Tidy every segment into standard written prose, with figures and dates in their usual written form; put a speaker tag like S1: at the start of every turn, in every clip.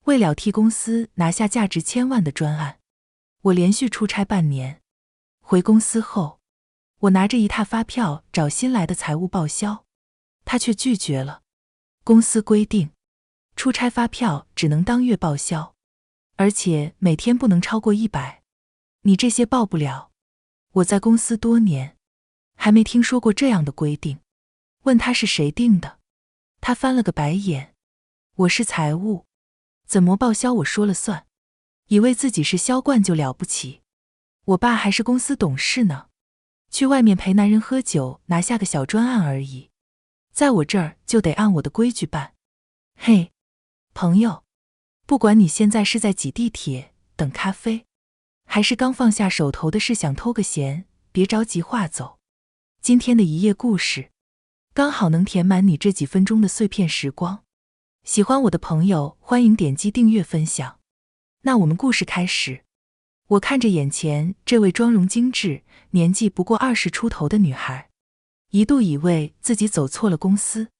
S1: 为了替公司拿下价值1000万的专案，我连续出差半年。回公司后，我拿着一沓发票找新来的财务报销，他却拒绝了。公司规定，出差发票只能当月报销，而且每天不能超过100。你这些报不了。我在公司多年，还没听说过这样的规定。问他是谁定的，他翻了个白眼。我是财务，怎么报销我说了算，以为自己是销冠就了不起。我爸还是公司董事呢，去外面陪男人喝酒拿下个小专案而已，在我这儿就得按我的规矩办。嘿，朋友，不管你现在是在挤地铁、等咖啡，还是刚放下手头的事想偷个闲，别着急划走。今天的一页故事，刚好能填满你这几分钟的碎片时光。喜欢我的朋友，欢迎点击订阅分享。那我们故事开始。我看着眼前这位妆容精致、年纪不过20出头的女孩，一度以为自己走错了公司。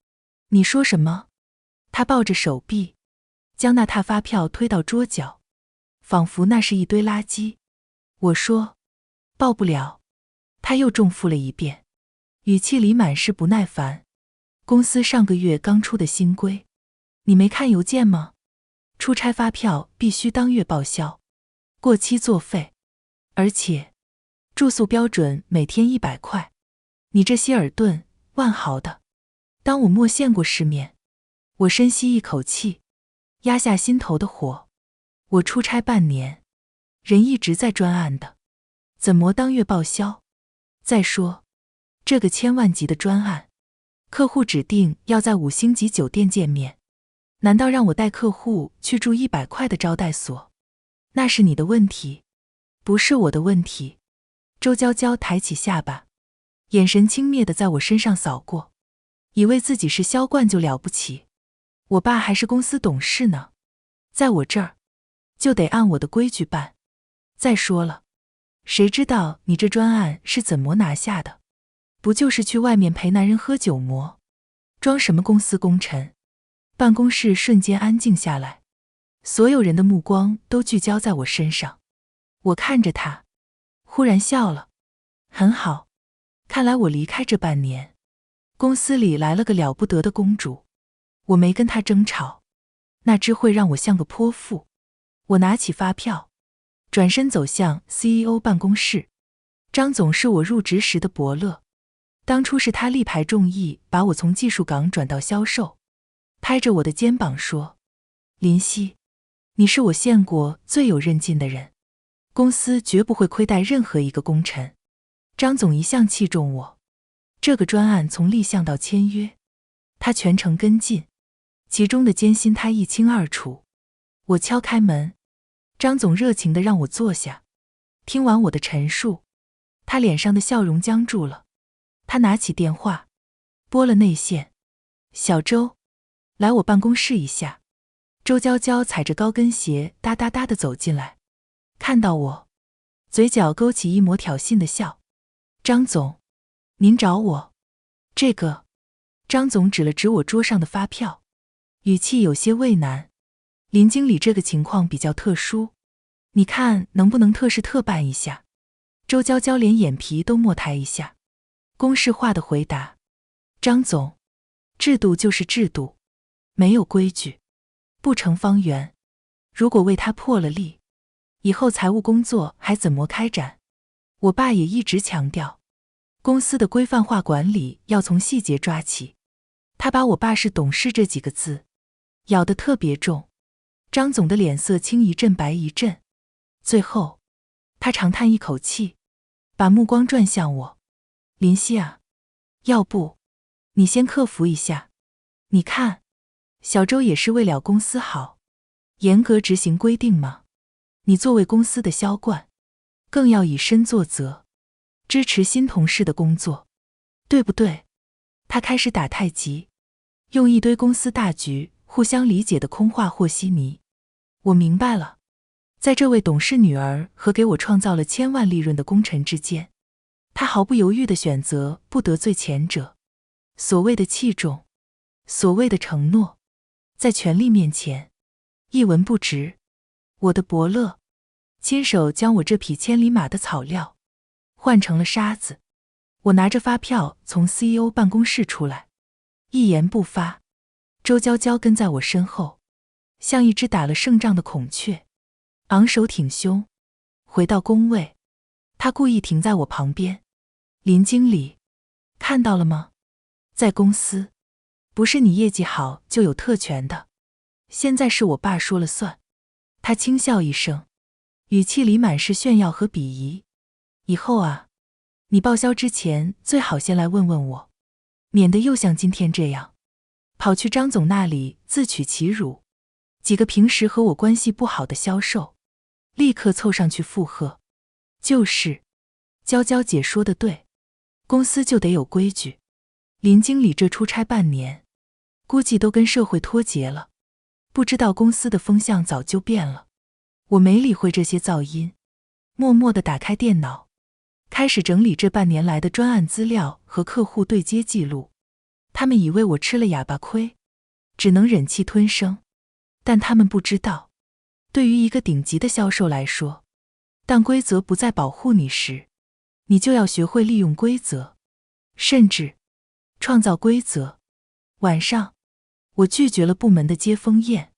S1: 你说什么？她抱着手臂，将那沓发票推到桌角，仿佛那是一堆垃圾。我说，报不了。她又重复了一遍，语气里满是不耐烦。公司上个月刚出的新规，你没看邮件吗？出差发票必须当月报销，过期作废，而且住宿标准每天100块。你这希尔顿、万豪的，当我没见过世面。我深吸一口气，压下心头的火。我出差半年，人一直在专案的，怎么当月报销？再说，这个1000万级的专案，客户指定要在5星级酒店见面，难道让我带客户去住100块的招待所？那是你的问题，不是我的问题。周娇娇抬起下巴，眼神轻蔑地在我身上扫过，以为自己是销冠就了不起。我爸还是公司董事呢，在我这儿就得按我的规矩办。再说了，谁知道你这专案是怎么拿下的？不就是去外面陪男人喝酒么？装什么公司功臣？办公室瞬间安静下来，所有人的目光都聚焦在我身上。我看着他，忽然笑了。很好，看来我离开这半年，公司里来了个了不得的公主。我没跟她争吵，那只会让我像个泼妇。我拿起发票，转身走向 CEO 办公室。张总是我入职时的伯乐，当初是他力排众议把我从技术岗转到销售，拍着我的肩膀说，林夕，你是我见过最有韧劲的人，公司绝不会亏待任何一个功臣。张总一向器重我，这个专案从立项到签约，他全程跟进，其中的艰辛他一清二楚。我敲开门，张总热情地让我坐下。听完我的陈述，他脸上的笑容僵住了。他拿起电话，拨了内线。小周，来我办公室一下。周娇娇踩着高跟鞋哒哒哒地走进来，看到我，嘴角勾起一抹挑衅的笑。张总，您找我？这个，张总指了指我桌上的发票，语气有些畏难。林经理这个情况比较特殊，你看能不能特事特办一下？周娇娇连眼皮都没抬一下，公式化的回答。张总，制度就是制度，没有规矩不成方圆。如果为他破了例，以后财务工作还怎么开展？我爸也一直强调，公司的规范化管理要从细节抓起。他把我爸是董事这几个字咬得特别重。张总的脸色青一阵白一阵，最后他长叹一口气，把目光转向我。林夕啊，要不你先克服一下。你看，小周也是为了公司好，严格执行规定嘛。你作为公司的销冠，更要以身作则，支持新同事的工作，对不对？他开始打太极，用一堆公司大局、互相理解的空话和稀泥。我明白了，在这位董事女儿和给我创造了1000万利润的功臣之间，他毫不犹豫地选择不得罪前者。所谓的器重，所谓的承诺，在权力面前，一文不值。我的伯乐亲手将我这匹千里马的草料换成了沙子。我拿着发票从 CEO 办公室出来，一言不发。周娇娇跟在我身后，像一只打了胜仗的孔雀，昂首挺胸。回到工位，她故意停在我旁边。林经理，看到了吗？在公司，不是你业绩好就有特权的，现在是我爸说了算。他轻笑一声，语气里满是炫耀和鄙夷。以后啊，你报销之前最好先来问问我，免得又像今天这样，跑去张总那里自取其辱。几个平时和我关系不好的销售，立刻凑上去附和。就是，娇娇姐说的对，公司就得有规矩。林经理这出差半年，估计都跟社会脱节了，不知道公司的风向早就变了。我没理会这些噪音，默默地打开电脑，开始整理这半年来的专案资料和客户对接记录。他们以为我吃了哑巴亏，只能忍气吞声，但他们不知道，对于一个顶级的销售来说，当规则不再保护你时，你就要学会利用规则，甚至创造规则。晚上，我拒绝了部门的接风宴，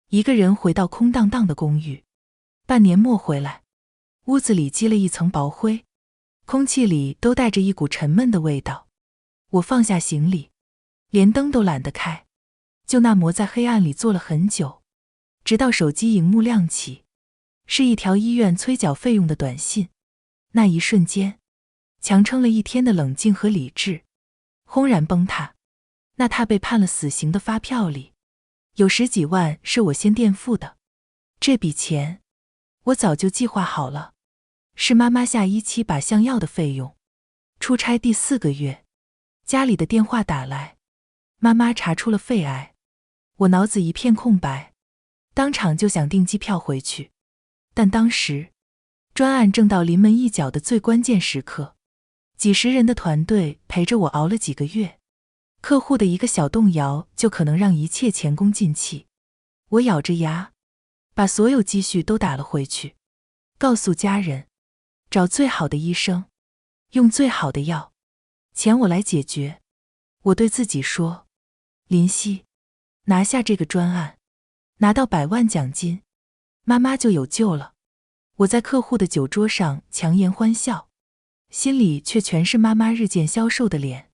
S1: 一个人回到空荡荡的公寓。半年末回来，屋子里积了一层薄灰，空气里都带着一股沉闷的味道。我放下行李，连灯都懒得开，就那么在黑暗里坐了很久，直到手机荧幕亮起，是一条医院催缴费用的短信。那一瞬间，强撑了一天的冷静和理智轰然崩塌。那沓被判了死刑的发票里，有10几万是我先垫付的。这笔钱我早就计划好了，是妈妈下一期靶向药的费用。出差第4个月，家里的电话打来，妈妈查出了肺癌。我脑子一片空白，当场就想订机票回去。但当时专案正到临门一脚的最关键时刻，几十人的团队陪着我熬了几个月，客户的一个小动摇就可能让一切前功尽弃。我咬着牙，把所有积蓄都打了回去，告诉家人，找最好的医生，用最好的药，钱我来解决。我对自己说，林夕，拿下这个专案，拿到100万奖金，妈妈就有救了。我在客户的酒桌上强颜欢笑，心里却全是妈妈日渐消瘦的脸。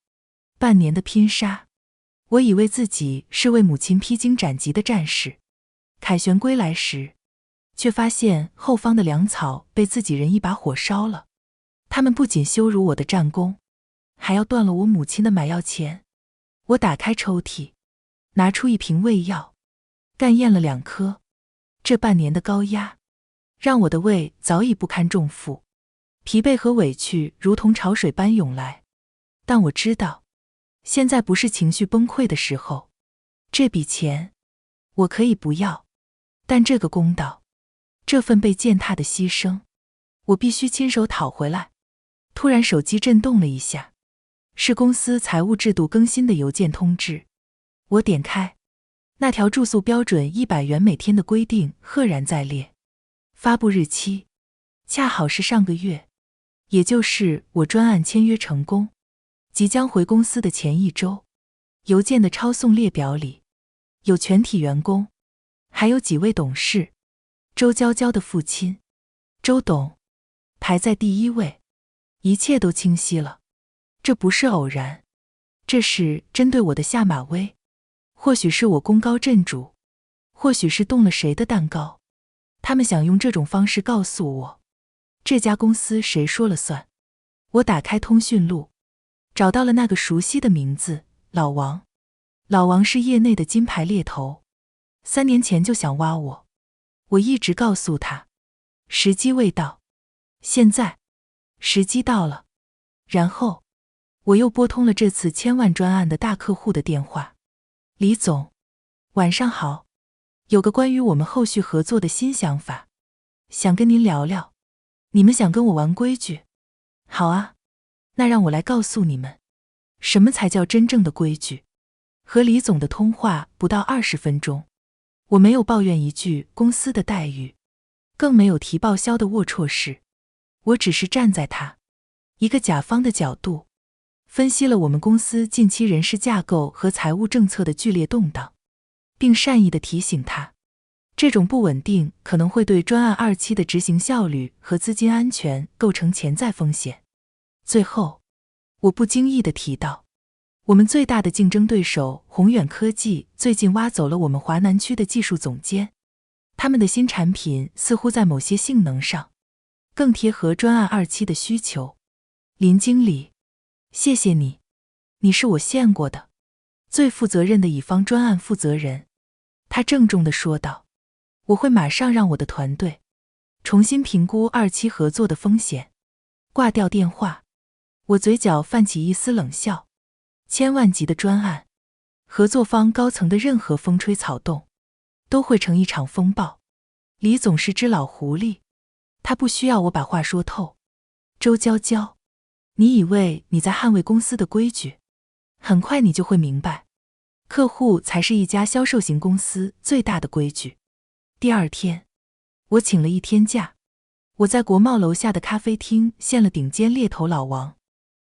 S1: 半年的拼杀，我以为自己是为母亲披荆斩棘的战士，凯旋归来时，却发现后方的粮草被自己人一把火烧了。他们不仅羞辱我的战功，还要断了我母亲的买药钱。我打开抽屉，拿出一瓶胃药，干咽了2颗。这半年的高压，让我的胃早已不堪重负，疲惫和委屈如同潮水般涌来。但我知道，现在不是情绪崩溃的时候。这笔钱，我可以不要，但这个公道，这份被践踏的牺牲，我必须亲手讨回来。突然手机震动了一下，是公司财务制度更新的邮件通知。我点开，那条住宿标准100元每天的规定赫然在列，发布日期恰好是上个月，也就是我专案签约成功，即将回公司的前1周。邮件的抄送列表里有全体员工，还有几位董事。周娇娇的父亲周董排在第1位。一切都清晰了，这不是偶然，这是针对我的下马威。或许是我功高震主，或许是动了谁的蛋糕，他们想用这种方式告诉我，这家公司谁说了算。我打开通讯录，找到了那个熟悉的名字，老王。老王是业内的金牌猎头，3年前就想挖我，我一直告诉他，时机未到。现在时机到了。然后我又拨通了这次1000万专案的大客户的电话。李总，晚上好，有个关于我们后续合作的新想法，想跟您聊聊。你们想跟我玩规矩？好啊，那让我来告诉你们，什么才叫真正的规矩。和李总的通话不到20分钟，我没有抱怨一句公司的待遇，更没有提报销的龌龊事，我只是站在他一个甲方的角度，分析了我们公司近期人事架构和财务政策的剧烈动荡，并善意地提醒他，这种不稳定可能会对专案2期的执行效率和资金安全构成潜在风险。最后，我不经意地提到，我们最大的竞争对手宏远科技最近挖走了我们华南区的技术总监，他们的新产品似乎在某些性能上更贴合专案2期的需求。林经理，谢谢你，你是我见过的最负责任的乙方专案负责人。他郑重地说道，我会马上让我的团队重新评估2期合作的风险。挂掉电话，我嘴角泛起一丝冷笑。千万级的专案，合作方高层的任何风吹草动都会成一场风暴。李总是只老狐狸，他不需要我把话说透。周娇娇，你以为你在捍卫公司的规矩，很快你就会明白，客户才是一家销售型公司最大的规矩。第二天，我请了1天假，我在国贸楼下的咖啡厅见了顶尖猎头老王。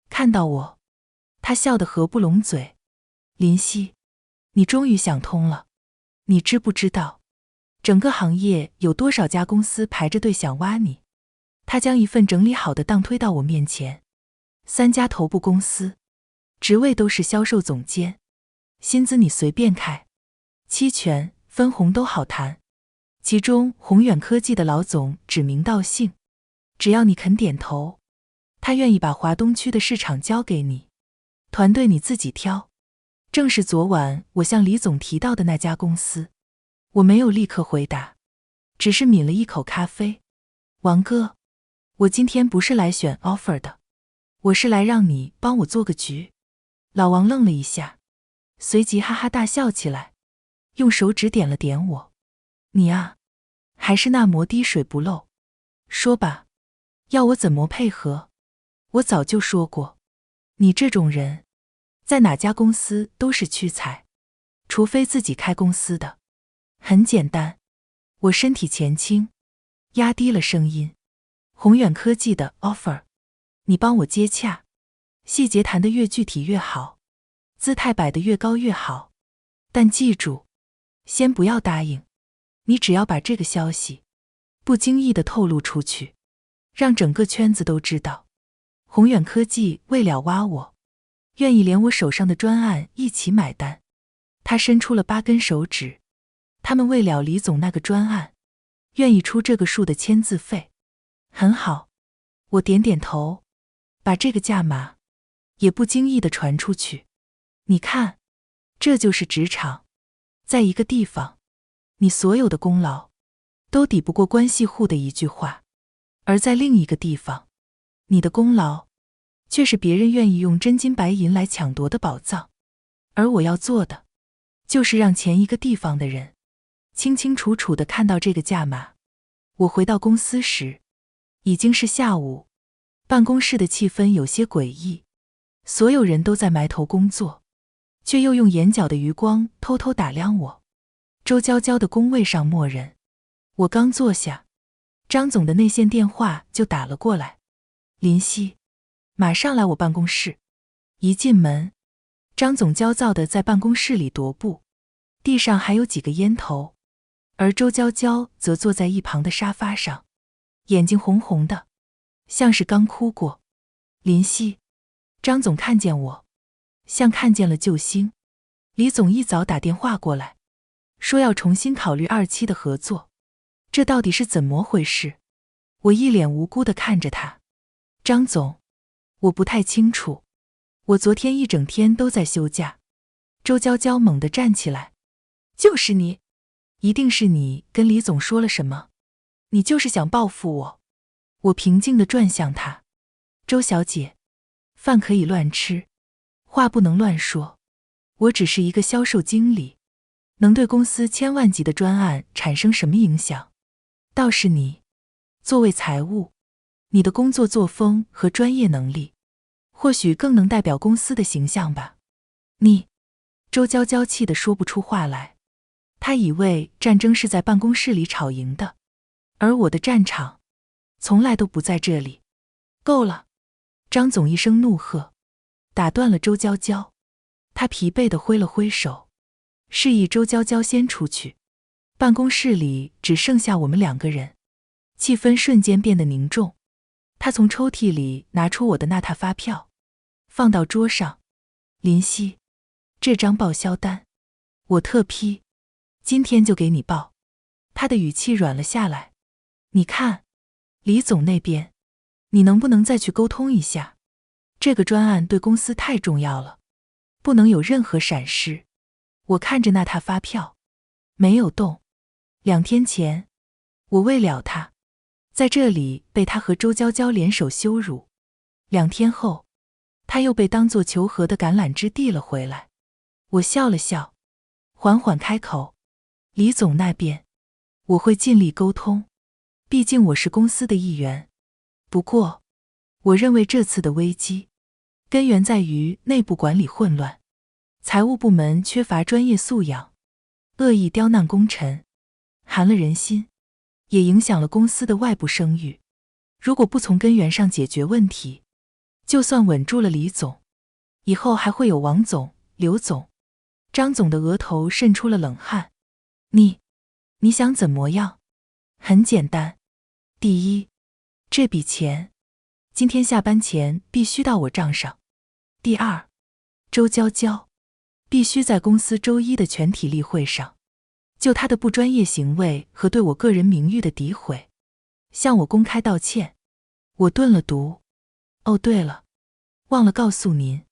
S1: 看到我，他笑得合不拢嘴。林夕，你终于想通了。你知不知道，整个行业有多少家公司排着队想挖你？他将一份整理好的档推到我面前，3家头部公司，职位都是销售总监，薪资你随便开，期权、分红都好谈。其中宏远科技的老总指名道姓，只要你肯点头，他愿意把华东区的市场交给你，团队你自己挑。正是昨晚我向李总提到的那家公司。我没有立刻回答，只是抿了一口咖啡。王哥，我今天不是来选 offer 的，我是来让你帮我做个局。老王愣了一下，随即哈哈大笑起来，用手指点了点我。你啊，还是那磨滴水不漏。说吧，要我怎么配合？我早就说过，你这种人在哪家公司都是屈才，除非自己开公司的。很简单，我身体前倾，压低了声音。宏远科技的 offer， 你帮我接洽，细节谈得越具体越好，姿态摆得越高越好。但记住，先不要答应，你只要把这个消息不经意地透露出去，让整个圈子都知道，宏远科技为了挖我，愿意连我手上的专案一起买单。他伸出了8根手指，他们为了李总那个专案，愿意出这个数的签字费。很好，我点点头，把这个价码也不经意地传出去。你看，这就是职场，在一个地方，你所有的功劳都抵不过关系户的一句话，而在另一个地方，你的功劳却是别人愿意用真金白银来抢夺的宝藏。而我要做的，就是让前一个地方的人清清楚楚地看到这个价码。我回到公司时，已经是下午，办公室的气氛有些诡异，所有人都在埋头工作，却又用眼角的余光偷偷打量我。周娇娇的工位上默认，我刚坐下，张总的内线电话就打了过来。林夕，马上来我办公室。一进门，张总焦躁地在办公室里踱步，地上还有几个烟头，而周娇娇则坐在一旁的沙发上，眼睛红红的，像是刚哭过。林夕，张总看见我，像看见了救星。李总一早打电话过来，说要重新考虑2期的合作，这到底是怎么回事？我一脸无辜地看着他。张总，我不太清楚，我昨天一整天都在休假。周娇娇猛地站起来，就是你，一定是你跟李总说了什么，你就是想报复我。我平静地转向他，周小姐，饭可以乱吃，话不能乱说。我只是一个销售经理，能对公司千万级的专案产生什么影响？倒是你，作为财务，你的工作作风和专业能力，或许更能代表公司的形象吧。你，周娇娇气得说不出话来。他以为战争是在办公室里吵赢的，而我的战场从来都不在这里。够了！张总一声怒喝，打断了周娇娇。他疲惫地挥了挥手，示意周娇娇先出去。办公室里只剩下我们2个人，气氛瞬间变得凝重。他从抽屉里拿出我的那沓发票，放到桌上。林夕，这张报销单，我特批，今天就给你报。他的语气软了下来。你看，李总那边，你能不能再去沟通一下？这个专案对公司太重要了，不能有任何闪失。我看着那沓发票，没有动。2天前，我为了他，在这里被他和周娇娇联手羞辱。2天后，他又被当作求和的橄榄枝递了回来。我笑了笑，缓缓开口：李总那边，我会尽力沟通，毕竟我是公司的一员。不过，我认为这次的危机根源在于内部管理混乱，财务部门缺乏专业素养，恶意刁难功臣，寒了人心，也影响了公司的外部声誉。如果不从根源上解决问题，就算稳住了李总，以后还会有王总、刘总。张总的额头渗出了冷汗。你想怎么样？很简单。第一，这笔钱今天下班前必须到我账上。第二，周娇娇必须在公司周一的全体例会上，就她的不专业行为和对我个人名誉的诋毁，向我公开道歉。我顿了读。哦，对了，忘了告诉您，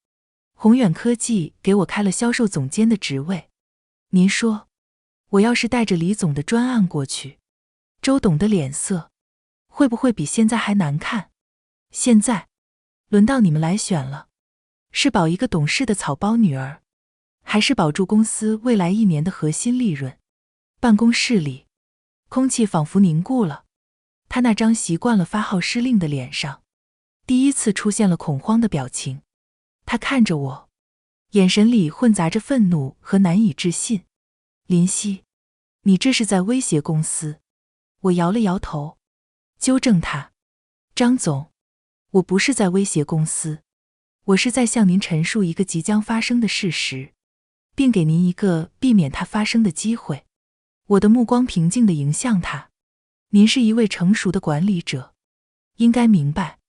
S1: 宏远科技给我开了销售总监的职位。您说，我要是带着李总的专案过去，周董的脸色会不会比现在还难看？现在轮到你们来选了，是保一个懂事的草包女儿，还是保住公司未来1年的核心利润？办公室里，空气仿佛凝固了。他那张习惯了发号施令的脸上，第一次出现了恐慌的表情。他看着我，眼神里混杂着愤怒和难以置信。林夕，你这是在威胁公司？我摇了摇头，纠正他。张总，我不是在威胁公司，我是在向您陈述一个即将发生的事实，并给您一个避免它发生的机会。我的目光平静地迎向他。您是一位成熟的管理者，应该明白，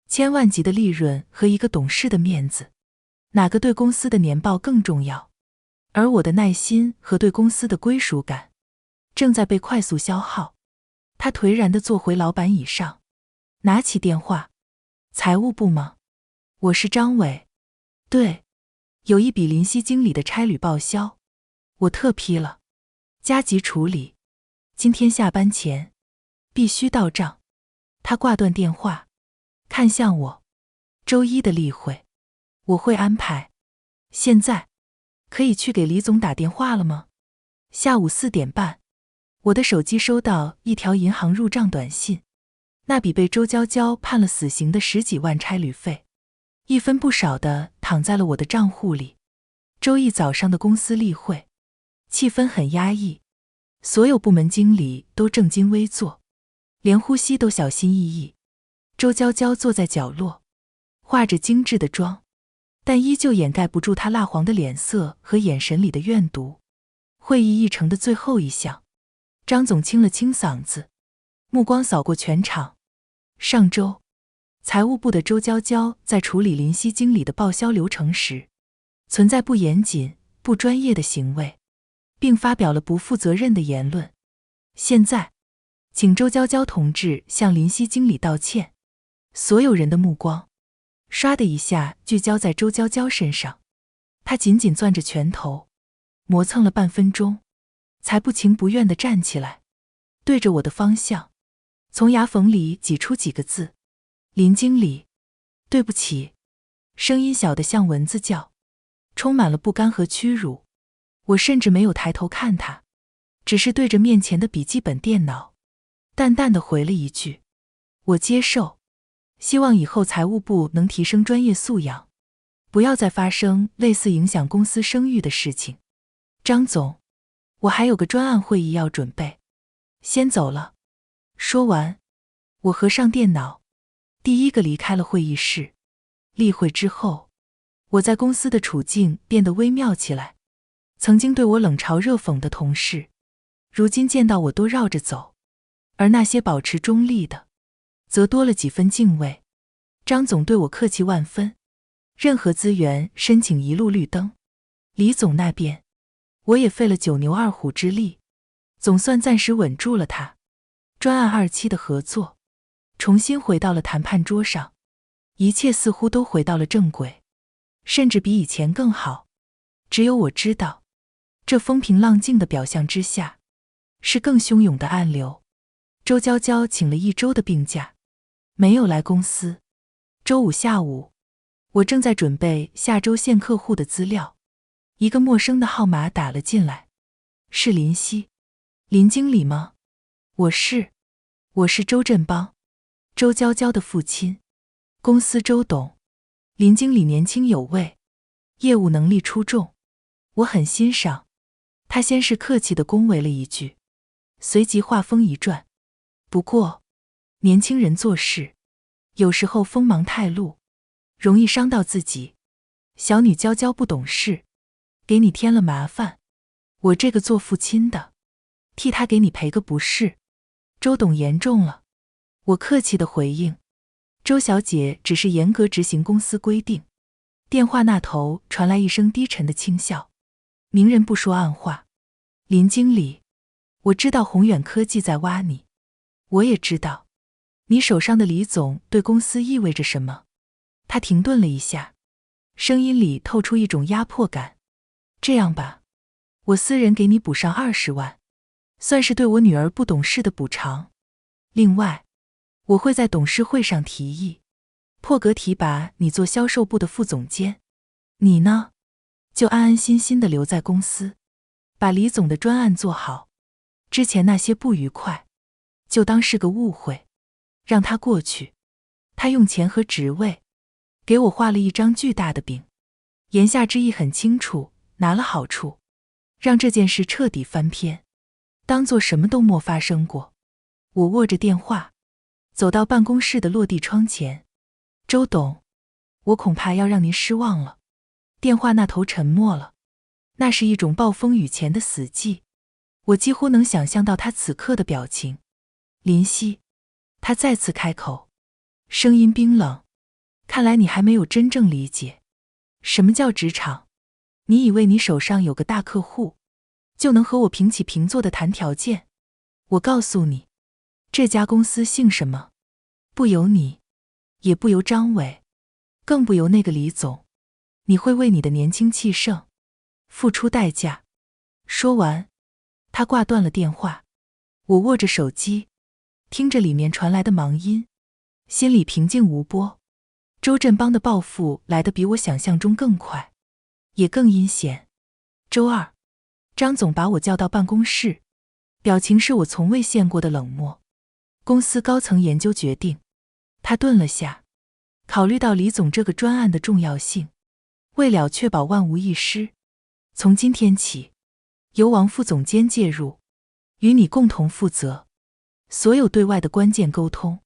S1: 千万级的利润和一个董事的面子，哪个对公司的年报更重要？而我的耐心和对公司的归属感正在被快速消耗。他颓然地坐回老板椅上，拿起电话。财务部吗？我是张伟。对，有一笔林夕经理的差旅报销，我特批了，加急处理，今天下班前必须到账。他挂断电话，看向我。周一的例会我会安排，现在可以去给李总打电话了吗？下午4点半，我的手机收到一条银行入账短信，那笔被周娇娇判了死刑的10几万差旅费，一分不少的躺在了我的账户里。周一早上的公司例会，气氛很压抑，所有部门经理都正襟危坐，连呼吸都小心翼翼。周娇娇坐在角落，化着精致的妆，但依旧掩盖不住她蜡黄的脸色和眼神里的怨毒。会议议程的最后一项，张总清了清嗓子，目光扫过全场。上周，财务部的周娇娇在处理林夕经理的报销流程时，存在不严谨、不专业的行为，并发表了不负责任的言论。现在，请周娇娇同志向林夕经理道歉。所有人的目光唰的一下聚焦在周娇娇身上，她紧紧攥着拳头，磨蹭了半分钟，才不情不愿地站起来，对着我的方向，从牙缝里挤出几个字：林经理，对不起。声音小得像蚊子叫，充满了不甘和屈辱。我甚至没有抬头看他，只是对着面前的笔记本电脑，淡淡地回了一句：我接受。希望以后财务部能提升专业素养，不要再发生类似影响公司声誉的事情。张总，我还有个专案会议要准备，先走了。说完，我合上电脑，第一个离开了会议室。例会之后，我在公司的处境变得微妙起来。曾经对我冷嘲热讽的同事，如今见到我都绕着走，而那些保持中立的，则多了几分敬畏。张总对我客气万分，任何资源申请一路绿灯。李总那边，我也费了九牛二虎之力，总算暂时稳住了他。专案2期的合作重新回到了谈判桌上，一切似乎都回到了正轨，甚至比以前更好。只有我知道，这风平浪静的表象之下，是更汹涌的暗流。周娇娇请了1周的病假，没有来公司。周五下午，我正在准备下周见客户的资料，一个陌生的号码打了进来。是林夕。林经理吗？我是周振邦，周娇娇的父亲，公司周董。林经理年轻有为，业务能力出众，我很欣赏。他先是客气地恭维了一句，随即话锋一转，不过年轻人做事有时候锋芒太露，容易伤到自己。小女娇娇不懂事，给你添了麻烦，我这个做父亲的替他给你赔个不是。周董严重了，我客气地回应。周小姐只是严格执行公司规定。电话那头传来一声低沉的轻笑，明人不说暗话。林经理，我知道宏远科技在挖你，我也知道你手上的李总对公司意味着什么。他停顿了一下，声音里透出一种压迫感。这样吧，我私人给你补上20万，算是对我女儿不懂事的补偿。另外，我会在董事会上提议，破格提拔你做销售部的副总监。你呢，就安安心心地留在公司，把李总的专案做好。之前那些不愉快，就当是个误会，让他过去。他用钱和职位给我画了一张巨大的饼，言下之意很清楚，拿了好处，让这件事彻底翻篇，当作什么都没发生过。我握着电话，走到办公室的落地窗前。周董，我恐怕要让您失望了。电话那头沉默了，那是一种暴风雨前的死寂。我几乎能想象到他此刻的表情。林夕，他再次开口，声音冰冷。看来你还没有真正理解什么叫职场。你以为你手上有个大客户，就能和我平起平坐的谈条件？我告诉你，这家公司姓什么？不由你，也不由张伟，更不由那个李总。你会为你的年轻气盛付出代价。说完，他挂断了电话。我握着手机，听着里面传来的忙音，心里平静无波。周振邦的报复来得比我想象中更快，也更阴险。周二，张总把我叫到办公室，表情是我从未见过的冷漠。公司高层研究决定。他顿了下，考虑到李总这个专案的重要性，为了确保万无一失，从今天起，由王副总监介入，与你共同负责。所有对外的关键沟通，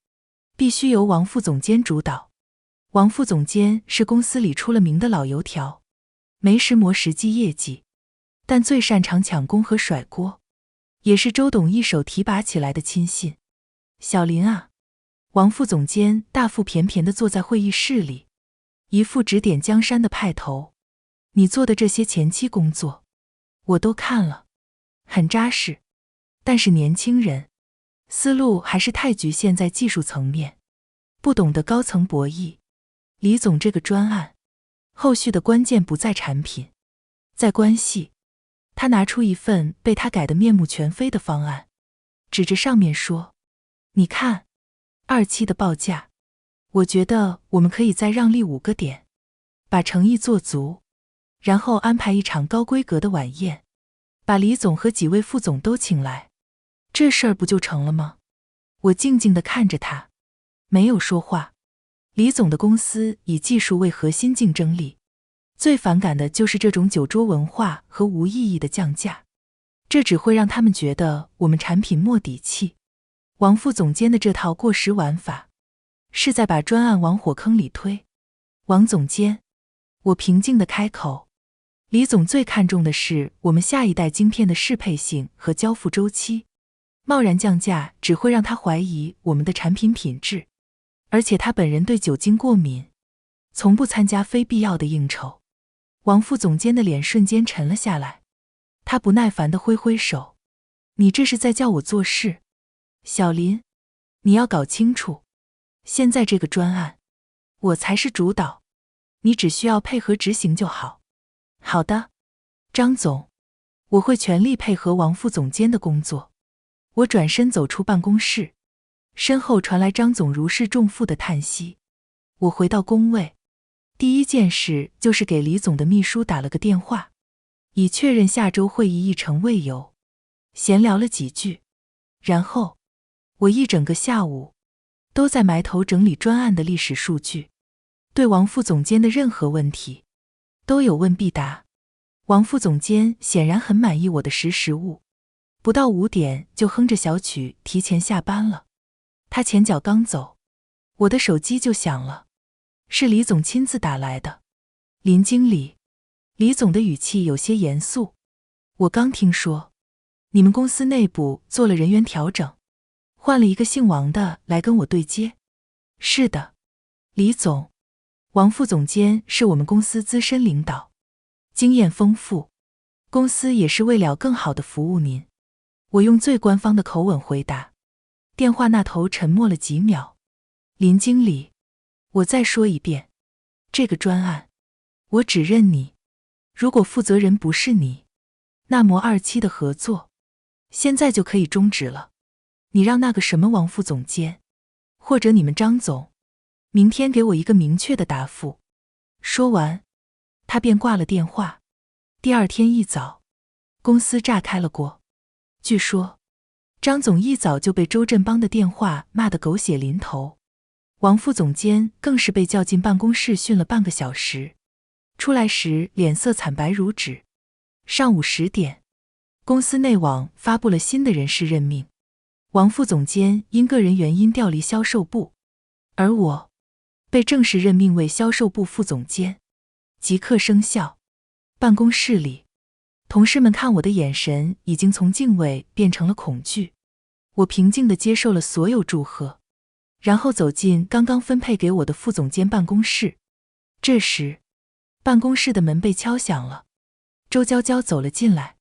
S1: 必须由王副总监主导。王副总监是公司里出了名的老油条，没时磨实际业绩，但最擅长抢功和甩锅，也是周董一手提拔起来的亲信。小林啊，王副总监大腹便便地坐在会议室里，一副指点江山的派头。你做的这些前期工作，我都看了，很扎实，但是年轻人思路还是太局限在技术层面，不懂得高层博弈。李总这个专案，后续的关键不在产品，在关系。他拿出一份被他改得面目全非的方案，指着上面说，你看，2期的报价，我觉得我们可以再让利5个点，把诚意做足，然后安排一场高规格的晚宴，把李总和几位副总都请来，这事儿不就成了吗？我静静地看着他，没有说话。李总的公司以技术为核心竞争力，最反感的就是这种酒桌文化和无意义的降价。这只会让他们觉得我们产品没底气。王副总监的这套过时玩法，是在把专案往火坑里推。王总监，我平静地开口，李总最看重的是我们下一代晶片的适配性和交付周期，贸然降价只会让他怀疑我们的产品品质，而且他本人对酒精过敏，从不参加非必要的应酬。王副总监的脸瞬间沉了下来，他不耐烦地挥挥手，你这是在叫我做事？小林，你要搞清楚，现在这个专案，我才是主导，你只需要配合执行就好。好的，张总，我会全力配合王副总监的工作。我转身走出办公室，身后传来张总如释重负的叹息。我回到工位，第一件事就是给李总的秘书打了个电话，以确认下周会议议程为由，闲聊了几句，然后我一整个下午都在埋头整理专案的历史数据，对王副总监的任何问题都有问必答。王副总监显然很满意我的识物，不到5点就哼着小曲提前下班了。他前脚刚走，我的手机就响了，是李总亲自打来的。林经理，李总的语气有些严肃，我刚听说你们公司内部做了人员调整，换了一个姓王的来跟我对接。是的，李总，王副总监是我们公司资深领导，经验丰富，公司也是为了更好的服务您。我用最官方的口吻回答。电话那头沉默了几秒。林经理，我再说一遍，这个专案我只认你，如果负责人不是你，那么27的合作现在就可以终止了。你让那个什么王副总监，或者你们张总，明天给我一个明确的答复。说完，他便挂了电话。第二天一早，公司炸开了锅。据说张总一早就被周振邦的电话骂得狗血淋头，王副总监更是被叫进办公室训了半个小时，出来时脸色惨白如纸。上午10点，公司内网发布了新的人事任命，王副总监因个人原因调离销售部，而我被正式任命为销售部副总监，即刻生效。办公室里，同事们看我的眼神已经从敬畏变成了恐惧。我平静地接受了所有祝贺，然后走进刚刚分配给我的副总监办公室。这时，办公室的门被敲响了，周娇娇走了进来。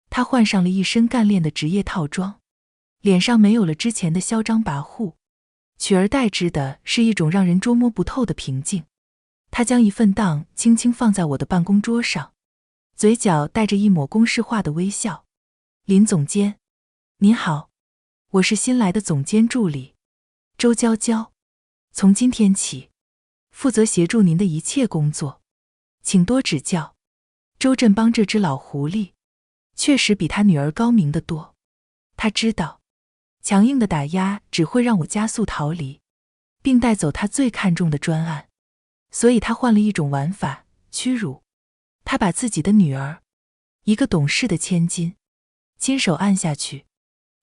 S1: 她换上了一身干练的职业套装，脸上没有了之前的嚣张跋扈，取而代之的是一种让人捉摸不透的平静。她将一份档轻轻放在我的办公桌上，嘴角带着一抹公式化的微笑。林总监，您好，我是新来的总监助理周娇娇，从今天起负责协助您的一切工作，请多指教。周振邦这只老狐狸确实比他女儿高明得多，他知道强硬的打压只会让我加速逃离，并带走他最看重的专案，所以他换了一种玩法，屈辱。他把自己的女儿，一个懂事的千金，亲手按下去，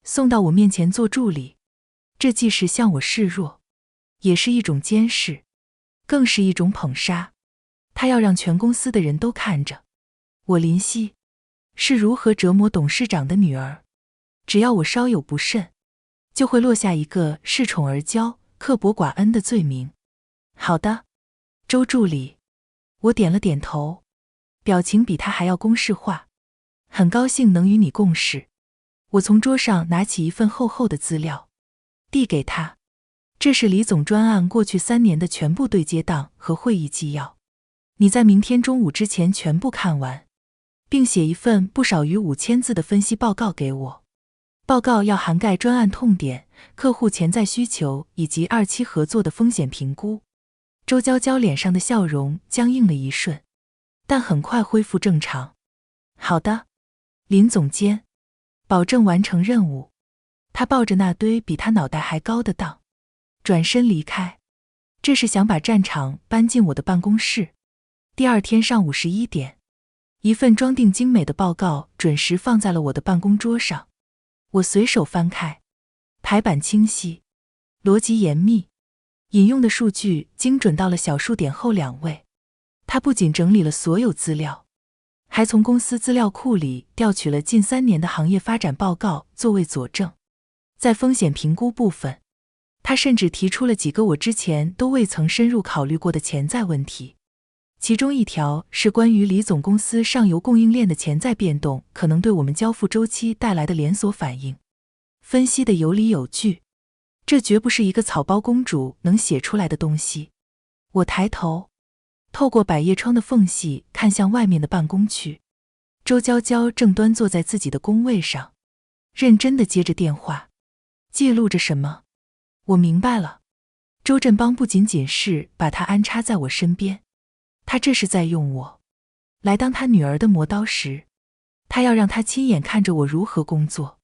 S1: 送到我面前做助理。这既是向我示弱，也是一种监视，更是一种捧杀。他要让全公司的人都看着我林夕是如何折磨董事长的女儿。只要我稍有不慎，就会落下一个恃宠而骄、刻薄寡恩的罪名。好的，周助理，我点了点头，表情比他还要公式化。很高兴能与你共事。我从桌上拿起一份厚厚的资料，递给他。这是李总专案过去3年的全部对接档和会议纪要，你在明天中午之前全部看完，并写一份不少于5000字的分析报告给我。报告要涵盖专案痛点、客户潜在需求以及27合作的风险评估。周娇娇脸上的笑容僵硬了一瞬，但很快恢复正常。好的，林总监，保证完成任务。他抱着那堆比他脑袋还高的档，转身离开。这是想把战场搬进我的办公室。第二天上午11点，一份装订精美的报告准时放在了我的办公桌上，我随手翻开，排版清晰，逻辑严密，引用的数据精准到了小数点后2位。他不仅整理了所有资料，还从公司资料库里调取了近3年的行业发展报告作为佐证。在风险评估部分，他甚至提出了几个我之前都未曾深入考虑过的潜在问题。其中一条是关于李总公司上游供应链的潜在变动可能对我们交付周期带来的连锁反应，分析的有理有据，这绝不是一个草包公主能写出来的东西。我抬头，透过百叶窗的缝隙看向外面的办公区，周娇娇正端坐在自己的工位上，认真地接着电话，记录着什么。我明白了，周振邦不仅仅是把她安插在我身边，他这是在用我来当他女儿的磨刀石。他要让他亲眼看着我如何工作，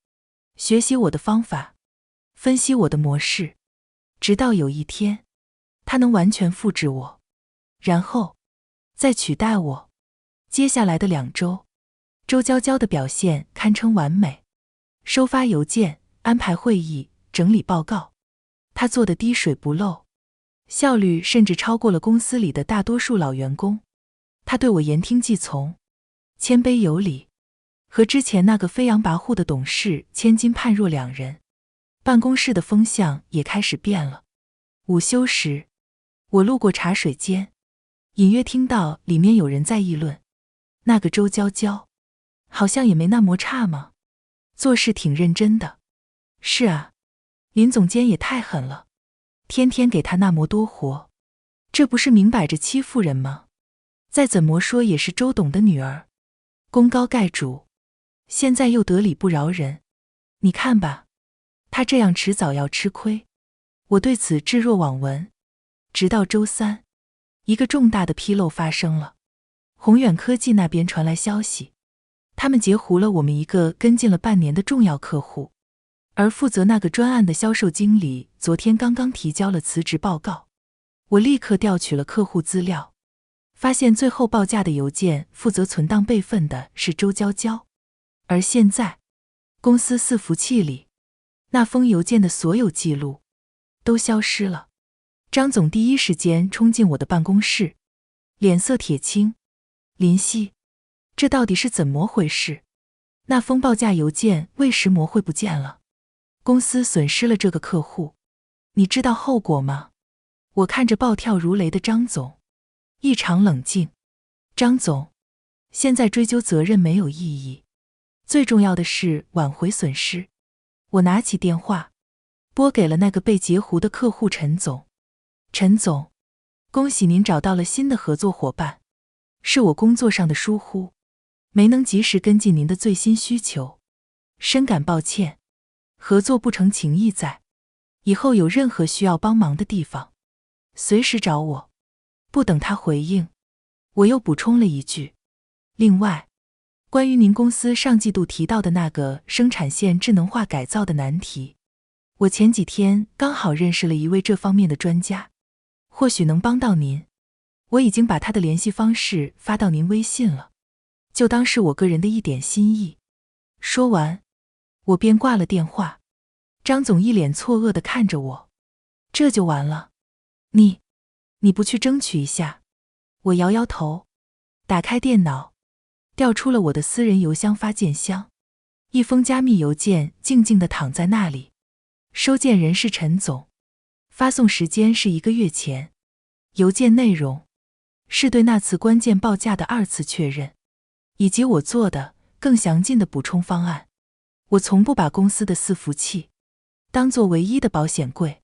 S1: 学习我的方法，分析我的模式，直到有一天他能完全复制我，然后再取代我。接下来的2周，周娇娇的表现堪称完美，收发邮件，安排会议，整理报告，她做得滴水不漏，效率甚至超过了公司里的大多数老员工。他对我言听计从，谦卑有礼，和之前那个飞扬跋扈的董事千金判若两人。办公室的风向也开始变了。午休时，我路过茶水间，隐约听到里面有人在议论，那个周娇娇好像也没那么差嘛，做事挺认真的。是啊，林总监也太狠了，天天给他那么多活，这不是明摆着欺负人吗？再怎么说也是周董的女儿，功高盖主，现在又得理不饶人。你看吧，他这样迟早要吃亏。我对此置若罔闻，直到周3，一个重大的纰漏发生了。宏远科技那边传来消息，他们截胡了我们一个跟进了半年的重要客户，而负责那个专案的销售经理昨天刚刚提交了辞职报告。我立刻调取了客户资料，发现最后报价的邮件负责存档备份的是周娇娇，而现在公司伺服器里那封邮件的所有记录都消失了。张总第一时间冲进我的办公室，脸色铁青。林夕，这到底是怎么回事？那封报价邮件为什么会不见了？公司损失了这个客户，你知道后果吗？我看着暴跳如雷的张总，异常冷静。张总，现在追究责任没有意义，最重要的是挽回损失。我拿起电话，拨给了那个被截胡的客户陈总。陈总，恭喜您找到了新的合作伙伴，是我工作上的疏忽，没能及时跟进您的最新需求，深感抱歉。合作不成情义在，以后有任何需要帮忙的地方，随时找我。不等他回应，我又补充了一句，另外，关于您公司上季度提到的那个生产线智能化改造的难题，我前几天刚好认识了一位这方面的专家，或许能帮到您。我已经把他的联系方式发到您微信了，就当是我个人的一点心意。说完，我便挂了电话。张总一脸错愕地看着我，这就完了？你不去争取一下？我摇摇头，打开电脑，调出了我的私人邮箱发件箱，一封加密邮件静静地躺在那里。收件人是陈总，发送时间是1个月前，邮件内容是对那次关键报价的2次确认，以及我做的更详尽的补充方案。我从不把公司的伺服器当作唯一的保险柜，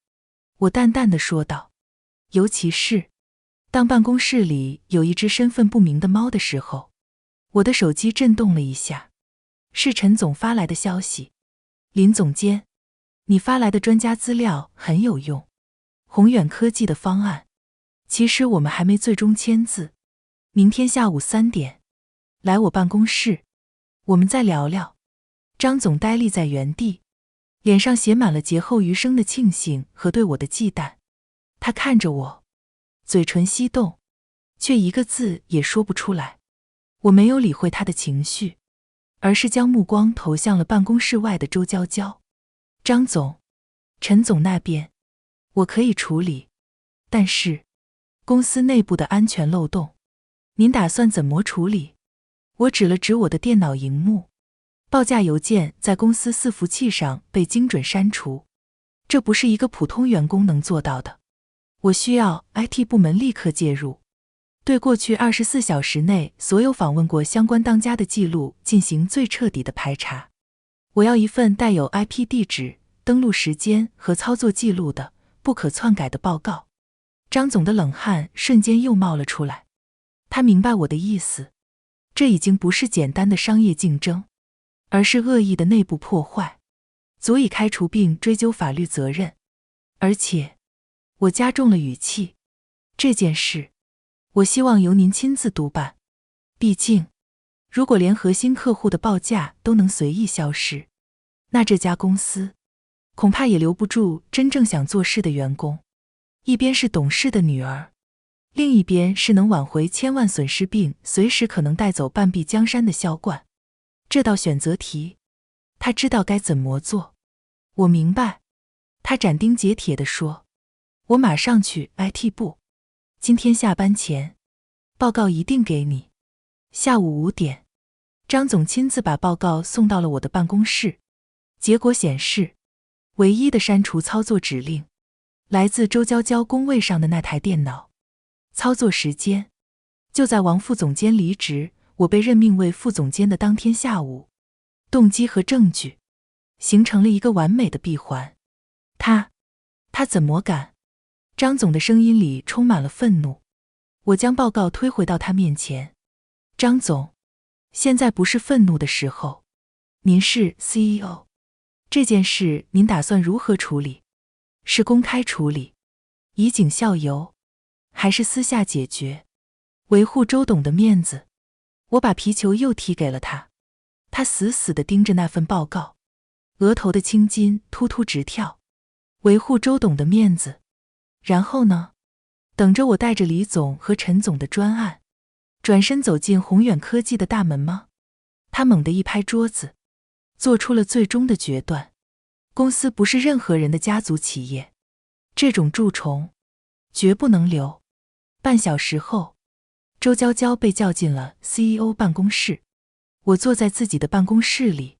S1: 我淡淡地说道，尤其是当办公室里有一只身份不明的猫的时候。我的手机震动了一下，是陈总发来的消息。林总监，你发来的专家资料很有用，宏远科技的方案，其实我们还没最终签字，明天下午3点，来我办公室，我们再聊聊。张总呆立在原地，脸上写满了劫后余生的庆幸和对我的忌惮。他看着我，嘴唇翕动，却一个字也说不出来。我没有理会他的情绪，而是将目光投向了办公室外的周娇娇。张总，陈总那边，我可以处理，但是公司内部的安全漏洞，您打算怎么处理？我指了指我的电脑荧幕，报价邮件在公司伺服器上被精准删除，这不是一个普通员工能做到的。我需要 IT 部门立刻介入，对过去24小时内所有访问过相关当家的记录进行最彻底的排查。我要一份带有 IP 地址、登录时间和操作记录的不可篡改的报告。张总的冷汗瞬间又冒了出来，他明白我的意思，这已经不是简单的商业竞争，而是恶意的内部破坏，足以开除并追究法律责任。而且我加重了语气，这件事我希望由您亲自督办，毕竟如果连核心客户的报价都能随意消失，那这家公司恐怕也留不住真正想做事的员工。一边是懂事的女儿，另一边是能挽回千万损失并随时可能带走半壁江山的销冠。这道选择题，他知道该怎么做。我明白，他斩钉截铁地说，我马上去 IT 部，今天下班前，报告一定给你。下午5点，张总亲自把报告送到了我的办公室。结果显示，唯一的删除操作指令来自周娇娇工位上的那台电脑。操作时间就在王副总监离职，我被任命为副总监的当天下午。动机和证据形成了一个完美的闭环。他怎么敢？张总的声音里充满了愤怒。我将报告推回到他面前。张总，现在不是愤怒的时候，您是 CEO， 这件事您打算如何处理？是公开处理，以儆效尤，还是私下解决，维护周董的面子？我把皮球又踢给了他，他死死地盯着那份报告，额头的青筋突突直跳。维护周董的面子，然后呢？等着我带着李总和陈总的专案，转身走进宏远科技的大门吗？他猛地一拍桌子，做出了最终的决断。公司不是任何人的家族企业，这种蛀虫绝不能留。半小时后，周娇娇被叫进了 CEO 办公室。我坐在自己的办公室里，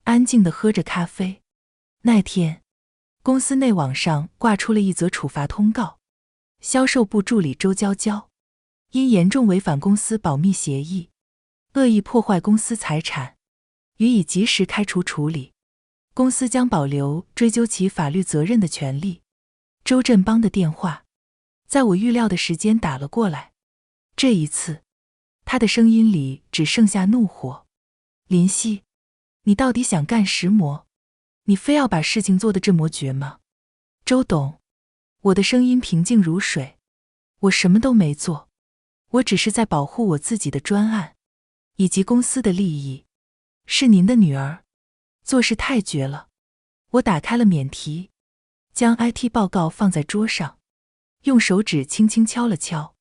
S1: 安静地喝着咖啡。那天，公司内网上挂出了一则处罚通告，销售部助理周娇娇因严重违反公司保密协议，恶意破坏公司财产，予以及时开除处理。公司将保留追究其法律责任的权利。周振邦的电话在我预料的时间打了过来，这一次他的声音里只剩下怒火。林夕，你到底想干什么？你非要把事情做得这么绝吗？周董，我的声音平静如水，我什么都没做，我只是在保护我自己的专案以及公司的利益。是您的女儿，做事太绝了。我打开了免提，将 IT 报告放在桌上，用手指轻轻敲了敲。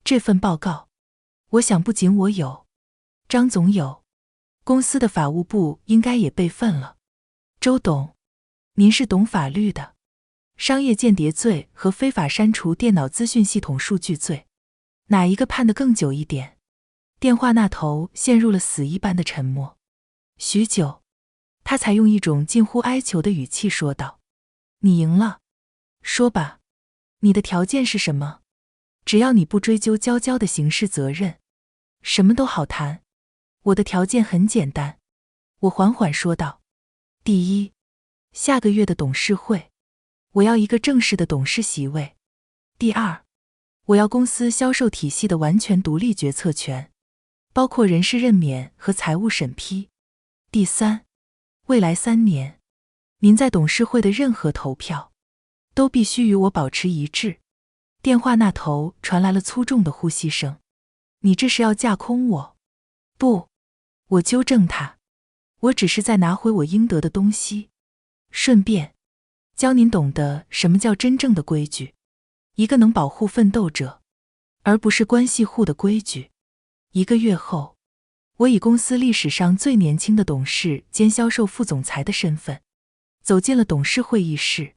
S1: 这份报告，我想不仅我有，张总有，公司的法务部应该也备份了。周董，您是懂法律的，商业间谍罪和非法删除电脑资讯系统数据罪，哪一个判得更久一点？电话那头陷入了死一般的沉默。许久，他才用一种近乎哀求的语气说道：你赢了，说吧，你的条件是什么？只要你不追究娇娇的刑事责任，什么都好谈。我的条件很简单，我缓缓说道。第一，下个月的董事会，我要一个正式的董事席位。第二，我要公司销售体系的完全独立决策权，包括人事任免和财务审批。第三，未来3年，您在董事会的任何投票，都必须与我保持一致。电话那头传来了粗重的呼吸声。你这是要架空我？不，我纠正他，我只是在拿回我应得的东西，顺便教您懂得什么叫真正的规矩，一个能保护奋斗者，而不是关系户的规矩。1个月后，我以公司历史上最年轻的董事兼销售副总裁的身份，走进了董事会议室。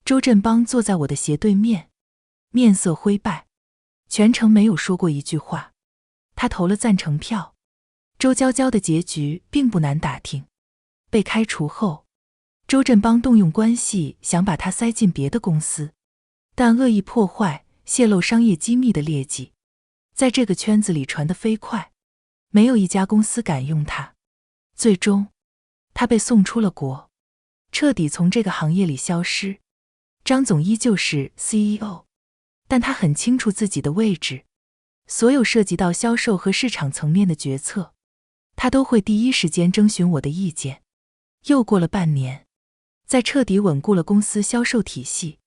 S1: 周振邦坐在我的斜对面，面色灰败，全程没有说过一句话。他投了赞成票。周娇娇的结局并不难打听。被开除后，周振邦动用关系想把他塞进别的公司，但恶意破坏、泄露商业机密的劣迹在这个圈子里传得飞快，没有一家公司敢用他。最终，他被送出了国，彻底从这个行业里消失。张总依旧是 CEO， 但他很清楚自己的位置，所有涉及到销售和市场层面的决策，他都会第一时间征询我的意见。又过了半年，在彻底稳固了公司销售体系，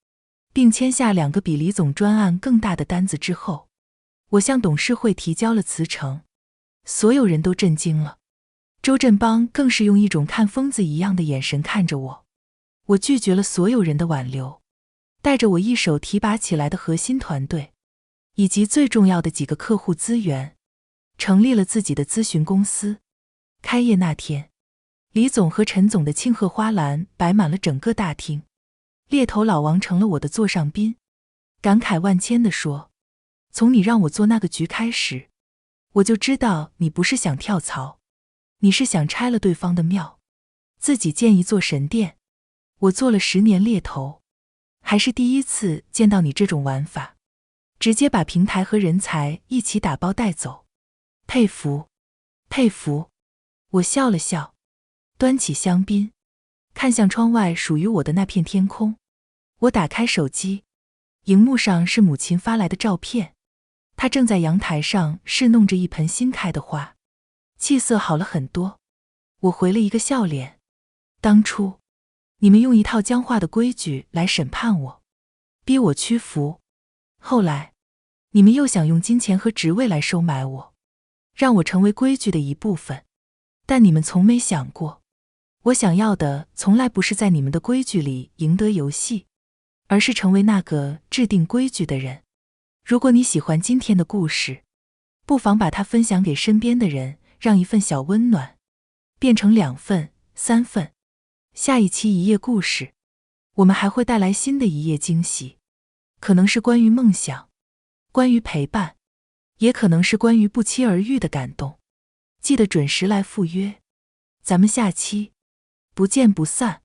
S1: 并签下2个比李总专案更大的单子之后，我向董事会提交了辞呈。所有人都震惊了，周振邦更是用一种看疯子一样的眼神看着我。我拒绝了所有人的挽留，带着我一手提拔起来的核心团队，以及最重要的几个客户资源，成立了自己的咨询公司。开业那天，李总和陈总的庆贺花篮摆满了整个大厅，猎头老王成了我的座上宾，感慨万千地说：“从你让我做那个局开始，我就知道你不是想跳槽，你是想拆了对方的庙，自己建一座神殿。我做了10年猎头，还是第一次见到你这种玩法，直接把平台和人才一起打包带走，佩服，佩服。”我笑了笑，端起香槟，看向窗外属于我的那片天空。我打开手机，荧幕上是母亲发来的照片，她正在阳台上侍弄着一盆新开的花，气色好了很多。我回了一个笑脸。当初你们用一套僵化的规矩来审判我，逼我屈服，后来你们又想用金钱和职位来收买我，让我成为规矩的一部分。但你们从没想过，我想要的从来不是在你们的规矩里赢得游戏，而是成为那个制定规矩的人。如果你喜欢今天的故事，不妨把它分享给身边的人，让一份小温暖变成2份、3份。下一期一页故事，我们还会带来新的一页惊喜，可能是关于梦想，关于陪伴，也可能是关于不期而遇的感动。记得准时来赴约，咱们下期不见不散。